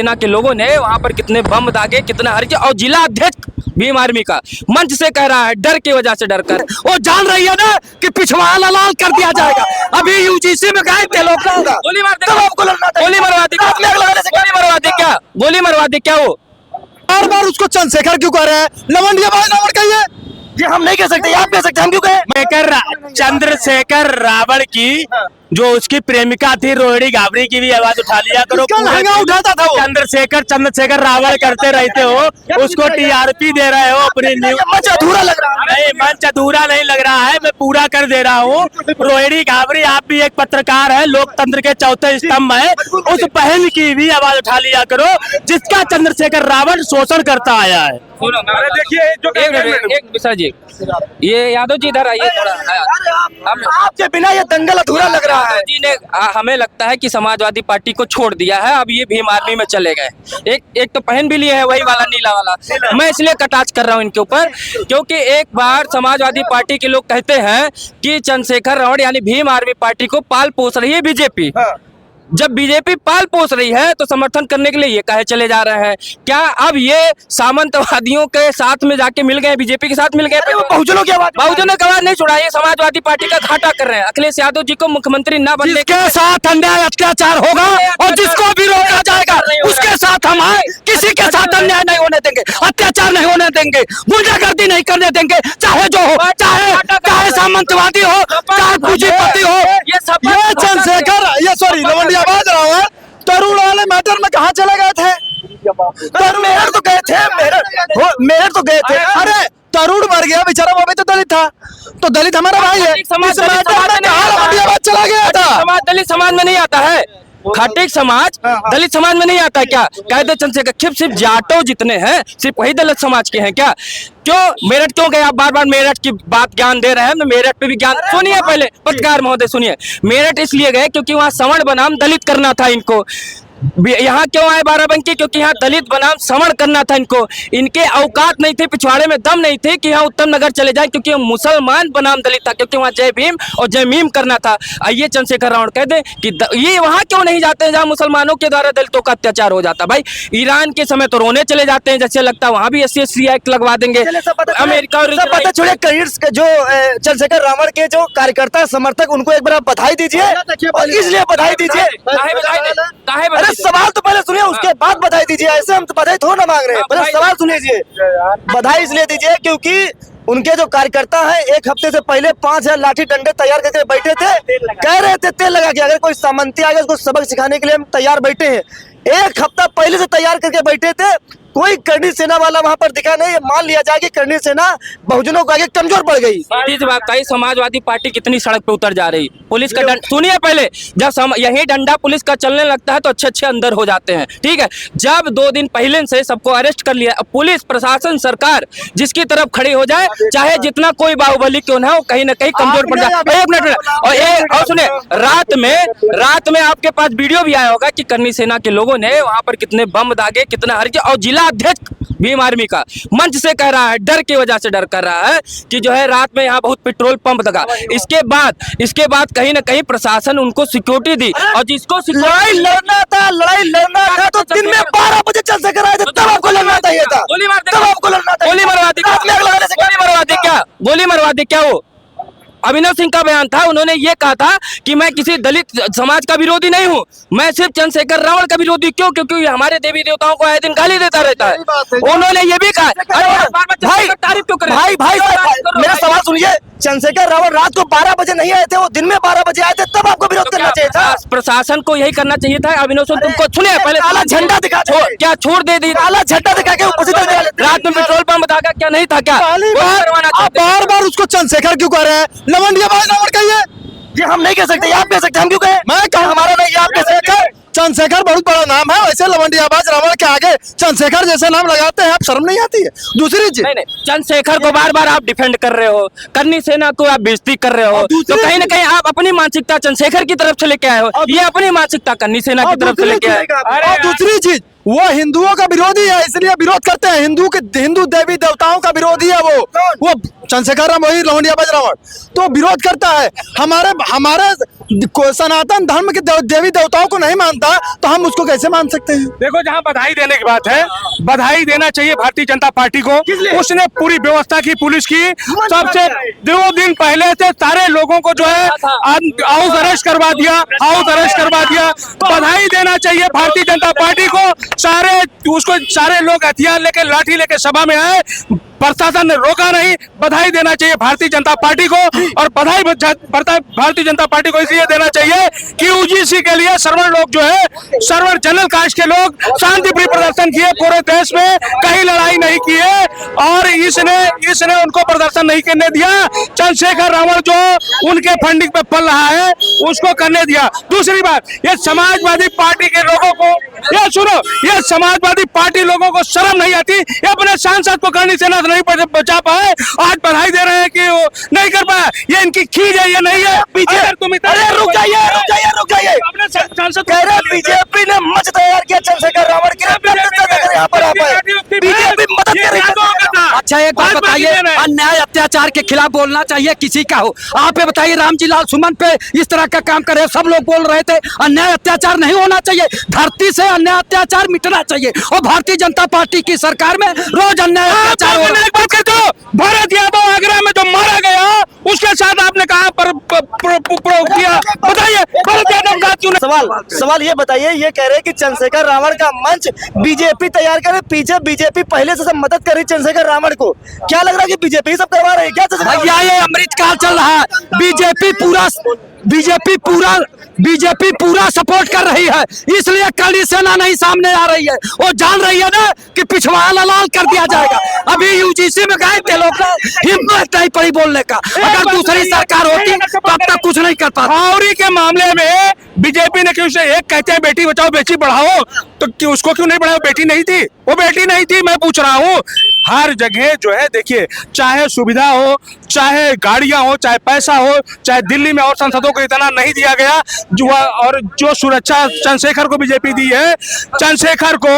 सेना के लोगों ने वहां पर कितने बम दागे, कितना हर और जिला अध्यक्ष भीम आर्मी का मंच से कह रहा है डर की वजह से डर कर वो जान रही है ना कि पिछवाड़ा लाल कर दिया जाएगा। अभी यूजीसी में गए थे लोग गोली मार दे, गोली मरवा दी, गोली मरवा दी क्या, गोली मरवा दी क्या? वो बार बार उसको चंद्रशेखर क्यों कह रहे हैं? लवंडियाबाज रावण कहिए, ये हम नहीं कह सकते, आप कह सकते, हम क्यों कहें? चंद्रशेखर रावण की जो उसकी प्रेमिका थी रोहिणी गाबरी की भी आवाज उठा लिया करो। लहंगा उठाता था वो। चंद्रशेखर रावण करते रहते हो, उसको टीआरपी दे रहे हो अपनी न्यूज। मंच अधूरा लग रहा है। नहीं, मंच अधूरा नहीं लग रहा है, मैं पूरा कर दे रहा हूँ। रोहिणी गाबरी, आप भी एक पत्रकार है, लोकतंत्र के चौथे स्तंभ है, उस बहन की भी आवाज उठा लिया करो जिसका चंद्रशेखर रावण शोषण करता आया है। देखिए जो एक मिश्रा जी, ये यादव जी इधर आइए थोड़ा। आपके बिना ये दंगल अधूरा लग रहा है। जी ने हमें लगता है कि समाजवादी पार्टी को छोड़ दिया है, अब ये भीम आर्मी में चले गए। एक तो पहन भी लिए है वही वाला नीला वाला। मैं इसलिए कटाक्ष कर रहा हूँ इनके ऊपर क्योंकि एक बार समाजवादी पार्टी के लोग कहते हैं कि चंद्रशेखर रावण यानी भीम आर्मी पार्टी को पाल पोस रही है बीजेपी। जब बीजेपी पाल पोस रही है तो समर्थन करने के लिए ये कहे चले जा रहे हैं। क्या अब ये सामंतवादियों के साथ में जाके मिल गए, बीजेपी के साथ मिल गए? बहुजनों की आवाज नहीं छुड़ा, ये समाजवादी पार्टी का घाटा कर रहे हैं। अखिलेश यादव जी को मुख्यमंत्री न बनने के साथ अन्याय अत्याचार होगा और जिसको भी रोका जाएगा उसके साथ हम आए। किसी के साथ अन्याय नहीं होने देंगे, अत्याचार नहीं होने देंगे, गुंडागर्दी नहीं करने देंगे, चाहे जो हो, चाहे सामंतवादी हो, चाहे पूंजीपति हो। ये चंद्रशेखर, ये सॉरी लवंडियाबाज रावण तरुण वाले मैटर में कहाँ चले गए थे? मेरठ तो गए थे, मेरठ तो गए थे। अरे तरुण मर गया बेचारा, वो भी तो दलित था, तो दलित हमारा भाई है। लवंडियाबाज चला गया था। दलित समाज में नहीं आता है, खाटिक समाज दलित समाज में नहीं आता क्या? कहते चंद्रशेखर सिर्फ जाटो जितने हैं सिर्फ वही दलित समाज के हैं क्या? क्यों मेरठ क्यों गए आप? बार बार मेरठ की बात ज्ञान दे रहे हैं, मेरठ पे भी ज्ञान सुनिए। पहले पत्रकार महोदय सुनिए, मेरठ इसलिए गए क्योंकि वहाँ सवर्ण बनाम दलित करना था इनको। यहाँ क्यों आए बाराबंकी? क्योंकि यहाँ दलित बनाम सवर्ण करना था इनको। इनके औकात नहीं थे, पिछवाड़े में दम नहीं थे कि यहाँ उत्तम नगर चले जाए क्योंकि मुसलमान बनाम दलित था, क्योंकि वहाँ जय भीम और जय मीम करना था। आइए चंद्रशेखर रावण कह दे कि ये वहाँ क्यों नहीं जाते हैं जहाँ मुसलमानों के द्वारा दलितों का अत्याचार हो जाता। भाई ईरान के समय तो रोने चले जाते हैं, जैसे लगता है वहाँ भी SC एक्ट लगवा देंगे। अमेरिका और पता छोड़े जो चंद्रशेखर रावण के जो कार्यकर्ता समर्थक, उनको एक बार आप बधाई दीजिए, और इसलिए बधाई दीजिए। सवाल तो पहले सुनिए, उसके बाद बधाई दीजिए। ऐसे हम तो बधाई थोड़ा ना मांग रहे हैं, पहले सवाल सुनिए। बधाई इसलिए दीजिए क्योंकि उनके जो कार्यकर्ता हैं एक हफ्ते से पहले 5000 लाठी डंडे तैयार करके बैठे थे, कह रहे थे तेल लगा के अगर कोई सामंती आ गया उसको सबक सिखाने के लिए हम तैयार बैठे हैं। एक हफ्ता पहले से तैयार करके बैठे थे, कोई करनी सेना वाला वहां पर दिखा नहीं। मान लिया जाए कि करनी सेना बहुजनों को आगे कमजोर पड़ गई। समाजवादी पार्टी कितनी सड़क पे उतर जा रही, पुलिस का डंडा सुनिए। पहले जब यही डंडा पुलिस का चलने लगता है तो अच्छे अंदर हो जाते हैं, ठीक है। जब 2 दिन पहले से सबको अरेस्ट कर लिया, पुलिस प्रशासन सरकार जिसकी तरफ खड़ी हो जाए, चाहे जितना कोई बाहुबली क्यों ना हो, कहीं ना कहीं कमजोर पड़ जाए। 1 मिनट और सुनिए, रात में आपके पास वीडियो भी आया होगा कि करनी सेना के लोगों ने वहां पर कितने बम दागे, कितना हर और जिला अध्यक्ष भीम आर्मी का मंच से कह रहा है डर की वजह से डर कर रहा है कि जो है रात में यहाँ बहुत पेट्रोल पंप लगा। इसके बाद कहीं ना कहीं प्रशासन उनको सिक्योरिटी दी, और जिसको लड़ाई लड़ना था तो दिन में 12 बजे चंद्रशेखर आए थे, तब आपको लड़ना चाहिए था। गोली मरवा दी क्या? गोली मरवा दी क्या? वो अभिनव सिंह का बयान था, उन्होंने ये कहा था कि मैं किसी दलित समाज का विरोधी नहीं हूँ, मैं सिर्फ चंद्रशेखर रावण का विरोधी। क्यों? क्योंकि हमारे देवी देवताओं को आए दिन गाली देता रहता है। उन्होंने ये भी कहा। भाई तारीफ क्यों करें? भाई मेरा सवाल सुनिए। चंद्रशेखर रावण रात को 12 बजे नहीं आए थे, वो दिन में 12 बजे आए थे, तब आपको विरोध करना चाहिए था। प्रशासन को यही करना चाहिए था। अभिनव सिंह तुमको सुनिए, पहले काला झंडा दिखा, क्या छोड़ दे दी? काला झंडा दिखा के रात में पेट्रोल पंप था क्या? नहीं था क्या? बार बार उसको चंद्रशेखर क्यों कह रहे हैं? लवंडियाबाज रावण कहिए, ये हम नहीं कह सकते, आप कह सकते, हम क्यों कहें? मैं कहा हमारा नहीं, आप कह सकते। चंद्रशेखर बहुत बड़ा नाम है, वैसे लवंडियाबाज रावण के आगे चंद्रशेखर जैसे नाम लगाते हैं, आप शर्म नहीं आती है? दूसरी चीज, नहीं, चंद्रशेखर को बार बार आप डिफेंड कर रहे हो, करनी सेना को आप बेइज्जती कर रहे हो, तो कहीं ना कहीं आप अपनी मानसिकता चंद्रशेखर की तरफ से लेके आए हो, ये अपनी मानसिकता करनी सेना की तरफ से लेके आए। दूसरी चीज वो हिंदुओं का विरोधी है, इसलिए विरोध करते हैं। हिंदू देवी देवताओं का विरोधी है वो चंद्रशेखर राम, वही लोहंडियाबाज रावण तो विरोध करता है। हमारे सनातन धर्म के देवी देवताओं को नहीं मानता तो हम उसको कैसे मान सकते हैं? देखो, जहां बधाई देने की बात है, बधाई देना चाहिए भारतीय जनता पार्टी को। उसने पूरी व्यवस्था की, पुलिस की, सबसे 2 दिन पहले से सारे लोगों को जो है हाउस अरेस्ट करवा दिया, बधाई देना चाहिए भारतीय जनता पार्टी को। सारे लोग हथियार लेके, लाठी लेके सभा में आए, प्रशासन ने रोका नहीं। बधाई देना चाहिए भारतीय जनता पार्टी को, और बधाई भारतीय जनता पार्टी को इसलिए देना चाहिए कि यूजीसी के लिए सर्वर लोग जो है, सर्वर जनरल कास्ट के लोग शांतिप्रिय प्रदर्शन किए पूरे देश में, कहीं लड़ाई नहीं किए, और इसने उनको प्रदर्शन नहीं करने दिया। चंद्रशेखर रावण जो उनके फंडिंग पे पल रहा है उसको करने दिया। दूसरी बात, ये समाजवादी पार्टी के लोगों को, ये समाजवादी पार्टी लोगों को शर्म नहीं आती, ये अपने सांसद को करनी से नहीं बचा पाए, आज बधाई दे रहे हैं कि वो नहीं कर पाया। ये इनकी खींच है, ये नहीं है। अरे रुक जाइए। बीजेपी ने मंच तैयार किया चंद्रशेखर रावण के लिए, यहाँ पर बीजेपी मदद कर रही है। अच्छा, एक बात बताइए, अन्याय अत्याचार के खिलाफ बोलना चाहिए किसी का हो। आप ये बताइए, रामजी लाल सुमन पे इस तरह का काम करे, सब लोग बोल रहे थे अन्याय अत्याचार नहीं होना चाहिए, धरती से अन्याय अत्याचार मिटना चाहिए। और भारतीय जनता पार्टी की सरकार में रोज अन्याय अत्याचार हो रहा है। भारत यादव आगरा में जो मारा गया, उसके साथ आपने कहा प्रयोग किया, बताइए भारत यादव का क्यों नहीं? सवाल ये बताइए, ये कह रहे हैं कि चंद्रशेखर रावण का मंच बीजेपी तैयार करे, पीछे बीजेपी पहले से सब मदद कर रही चंद्रशेखर रावण को। क्या लग रहा है कि बीजेपी सब करवा रही है क्या? भैया, ये अमृतकाल चल रहा है, बीजेपी पूरा सपोर्ट कर रही है, इसलिए कड़ी सेना नहीं सामने आ रही है। वो जान रही है ना कि पिछवाड़ा लाल कर दिया जाएगा। अभी यूजीसी में गए थे लोग, हिम्मत नहीं पड़ी बोलने का। अगर दूसरी सरकार होती तो अब तक कुछ नहीं कर पाता। हावड़ी के मामले में बीजेपी ने क्यों से एक कहते हैं बेटी बचाओ बेटी पढ़ाओ, तो उसको क्यों नहीं बढ़ाओ? बेटी नहीं थी, वो बेटी नहीं थी। मैं पूछ रहा हूँ, हर जगह जो है देखिए, चाहे सुविधा हो, चाहे गाड़ियां हो, चाहे पैसा हो, चाहे दिल्ली में और सांसदों को इतना नहीं दिया गया और जो सुरक्षा चंद्रशेखर को बीजेपी दी है। चंद्रशेखर को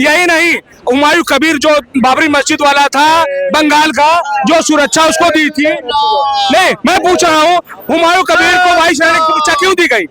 यही नहीं, हुमायूं कबीर जो बाबरी मस्जिद वाला था बंगाल का, जो सुरक्षा उसको दी थी। नहीं, मैं पूछ रहा हूँ, हुमायूं कबीर को वाइस रहने की इच्छा क्यों दी गई?